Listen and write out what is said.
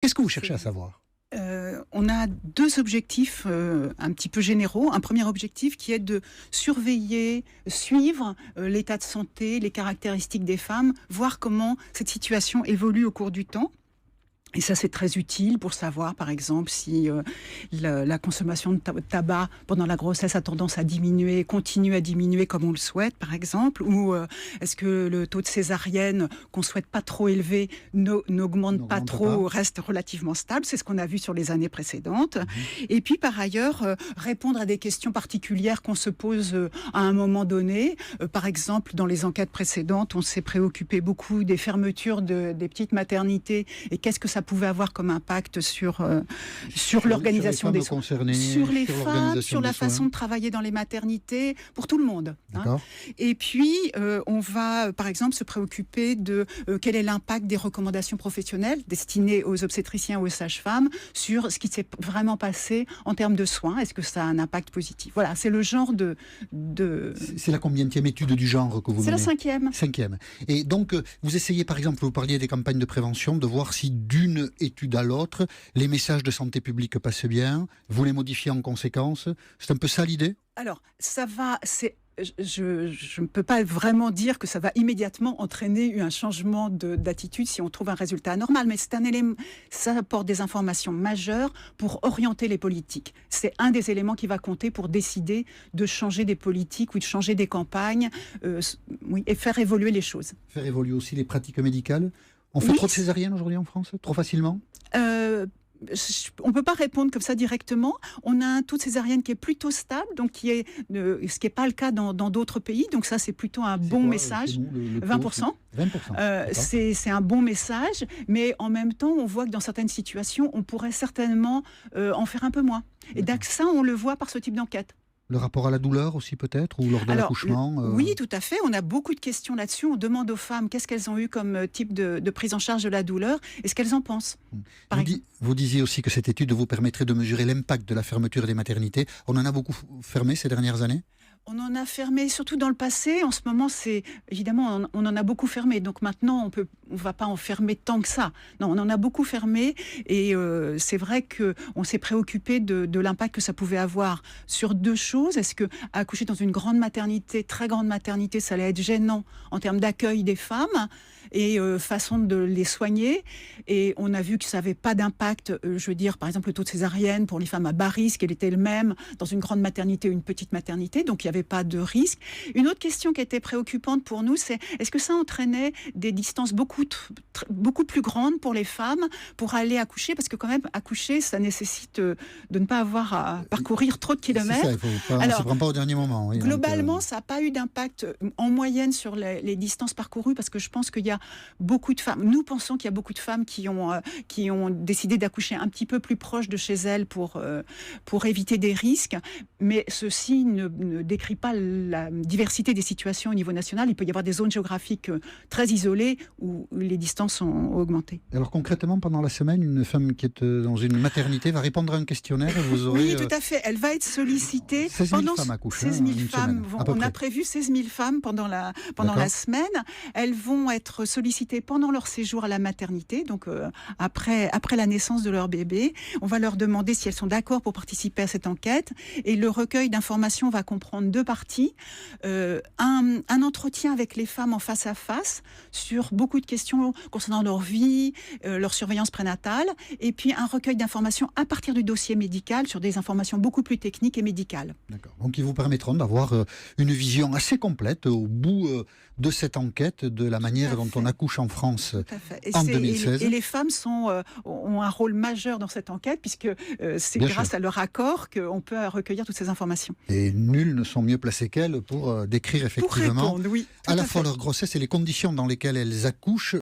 Qu'est-ce que vous cherchez à savoir ? On a deux objectifs un petit peu généraux. Un premier objectif qui est de surveiller, suivre l'état de santé, les caractéristiques des femmes, voir comment cette situation évolue au cours du temps. Et ça, c'est très utile pour savoir, par exemple, si la consommation de tabac pendant la grossesse a tendance à diminuer, continue à diminuer comme on le souhaite, par exemple, ou est-ce que le taux de césarienne, qu'on souhaite pas trop élevé, n'augmente pas trop, reste relativement stable. C'est ce qu'on a vu sur les années précédentes. Et puis, par ailleurs, répondre à des questions particulières qu'on se pose à un moment donné. Par exemple, dans les enquêtes précédentes, on s'est préoccupé beaucoup des fermetures des petites maternités et qu'est-ce que ça pouvait avoir comme impact sur l'organisation des soins, sur les femmes, sur la façon de travailler dans les maternités, pour tout le monde. Hein. Et puis, on va, par exemple, se préoccuper de quel est l'impact des recommandations professionnelles destinées aux obstétriciens ou aux sages-femmes sur ce qui s'est vraiment passé en termes de soins. Est-ce que ça a un impact positif ? Voilà, c'est le genre de... C'est la combienième étude du genre que vous menez ? C'est la 5e. 5e. Et donc, vous essayez, par exemple, vous parliez des campagnes de prévention, de voir si d'une étude à l'autre, les messages de santé publique passent bien, vous les modifiez en conséquence. C'est un peu ça l'idée ? Alors, ça va... Je ne peux pas vraiment dire que ça va immédiatement entraîner un changement d'attitude si on trouve un résultat anormal, mais c'est un élément, ça apporte des informations majeures pour orienter les politiques. C'est un des éléments qui va compter pour décider de changer des politiques ou de changer des campagnes, et faire évoluer les choses. Faire évoluer aussi les pratiques médicales. On fait trop de césariennes aujourd'hui en France ? Trop facilement ? On ne peut pas répondre comme ça directement. On a un taux de césarienne qui est plutôt stable, donc ce qui n'est pas le cas dans d'autres pays. Donc ça, c'est plutôt un bon message. Le 20%. 20%. C'est un bon message, mais en même temps, on voit que dans certaines situations, on pourrait certainement en faire un peu moins. Et donc ça, on le voit par ce type d'enquête. Le rapport à la douleur aussi peut-être, ou lors de l'accouchement Oui, tout à fait. On a beaucoup de questions là-dessus. On demande aux femmes qu'est-ce qu'elles ont eu comme type de prise en charge de la douleur et ce qu'elles en pensent. Vous disiez aussi que cette étude vous permettrait de mesurer l'impact de la fermeture des maternités. On en a beaucoup fermé ces dernières années ? On en a fermé, surtout dans le passé. En ce moment, évidemment, on en a beaucoup fermé. Donc maintenant, on va pas en fermer tant que ça. Non, on en a beaucoup fermé. Et c'est vrai qu'on s'est préoccupé de l'impact que ça pouvait avoir sur deux choses. Est-ce que accoucher dans une grande maternité, très grande maternité, ça allait être gênant en termes d'accueil des femmes et façon de les soigner. Et on a vu que ça n'avait pas d'impact. Je veux dire, par exemple, le taux de césarienne pour les femmes à bas risque, il était le même dans une grande maternité ou une petite maternité. Donc, il n'y avait pas de risque. Une autre question qui était préoccupante pour nous, c'est est-ce que ça entraînait des distances beaucoup plus grandes pour les femmes pour aller accoucher ? Parce que quand même, accoucher, ça nécessite de ne pas avoir à parcourir trop de kilomètres. C'est ça, on ne s'y prend pas au dernier moment. Oui, globalement, ça n'a pas eu d'impact en moyenne sur les distances parcourues parce que je pense qu'il y a beaucoup de femmes. Nous pensons qu'il y a beaucoup de femmes qui ont décidé d'accoucher un petit peu plus proche de chez elles pour éviter des risques. Mais ceci ne décrit pas la diversité des situations au niveau national. Il peut y avoir des zones géographiques très isolées où les distances ont augmenté. Alors concrètement, pendant la semaine, une femme qui est dans une maternité va répondre à un questionnaire et vous aurez... Oui, tout à fait. Elle va être sollicitée. 16 000 femmes accouchent. 16 000 femmes. On a prévu 16 000 femmes pendant la semaine. Elles vont être sollicitées pendant leur séjour à la maternité, donc après la naissance de leur bébé. On va leur demander si elles sont d'accord pour participer à cette enquête. Et le recueil d'informations va comprendre deux parties. Un entretien avec les femmes en face à face sur beaucoup de questions concernant leur vie, leur surveillance prénatale, et puis un recueil d'informations à partir du dossier médical sur des informations beaucoup plus techniques et médicales. D'accord. Donc ils vous permettront d'avoir une vision assez complète au bout de cette enquête de la manière dont on accouche en France en 2016. Et les femmes ont un rôle majeur dans cette enquête puisque c'est grâce à leur accord qu'on peut recueillir toutes ces informations. Et nuls ne sont mieux placés qu'elles pour décrire effectivement pour répondre, oui, à la fois leur grossesse et les conditions dans lesquelles elles accouchent.